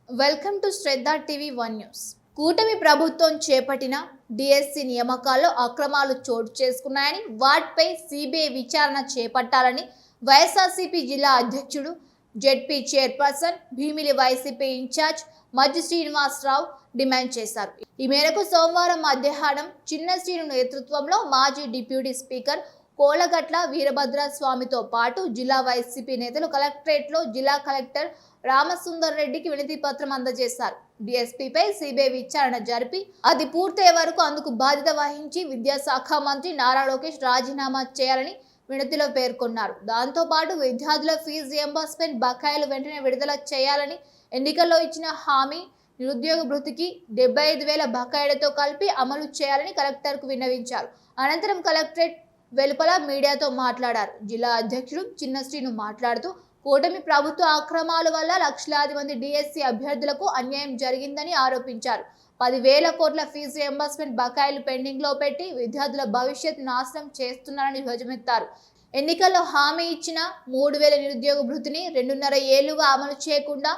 Welcome to Shraddha TV 1 news. కూటమి ప్రభుత్వం చేపట్టిన డిఎస్సి నియామకాల్లో అక్రమాలు చోటు చేసుకున్నాయని, వాటిపై సిబిఐ విచారణ చేపట్టాలని వైఎస్ఆర్సీపీ జిల్లా అధ్యక్షుడు, ZP chairperson, Bheemili YCP incharge Majji Srinivasarao demand చేశారు. ఈ మేరకు సోమవారం మధ్యాహ్నం చిన్న శ్రీను నేతృత్వంలో మాజీ డిప్యూటీ స్పీకర్ కోలగట్ల వీరభద్ర స్వామితో పాటు జిల్లా వైసీపీ నేతలు కలెక్టరేట్లో జిల్లా కలెక్టర్ రామసుందర్ రెడ్డికి వినతి పత్రం అందజేశారు. డిఎస్పీపై సిబిఐ విచారణ జరిపి అది పూర్తయ్యే వరకు అందుకు బాధ్యత వహించి విద్యాశాఖ మంత్రి నారా లోకేష్ రాజీనామా చేయాలని వినతిలో పేర్కొన్నారు. దాంతో పాటు విద్యార్థుల ఫీజు రియంబర్స్మెంట్ బకాయిలు వెంటనే విడుదల చేయాలని, ఎన్నికల్లో ఇచ్చిన హామీ నిరుద్యోగ భృతికి 75,000 బకాయిలతో కలిపి అమలు చేయాలని కలెక్టర్కు విన్నవించారు. అనంతరం కలెక్టరేట్ వెలుపల మీడియాతో మాట్లాడారు. జిల్లా అధ్యక్షుడు చిన్న శ్రీను మాట్లాడుతూ, కూటమి ప్రభుత్వ అక్రమాల వల్ల లక్షలాది మంది డిఎస్సి అభ్యర్థులకు అన్యాయం జరిగిందని ఆరోపించారు. 10,000 కోట్ల ఫీజు రియంబర్స్మెంట్ బకాయిలు పెండింగ్ లో పెట్టి విద్యార్థుల భవిష్యత్ నాశనం చేస్తున్నారని ధ్వజమెత్తారు. ఎన్నికల్లో హామీ ఇచ్చిన 3,000 నిరుద్యోగ భృతిని 2.5 ఏళ్లుగా అమలు చేయకుండా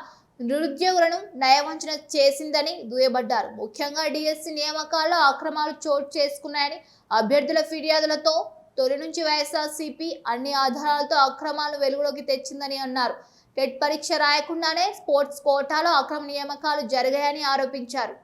నిరుద్యోగులను నయవంచన చేసిందని దుయ్యబడ్డారు. ముఖ్యంగా డిఎస్సి నియామకాల్లో అక్రమాలు చోటు చేసుకున్నాయని, అభ్యర్థుల ఫిర్యాదులతో తొలి నుంచి వైఎస్ఆర్సీపీ అన్ని ఆధారాలతో అక్రమాలను వెలుగులోకి తెచ్చిందని అన్నారు. టెట్ పరీక్ష రాయకుండానే స్పోర్ట్స్ కోటాలో అక్రమ నియామకాలు జరిగాయని ఆరోపించారు.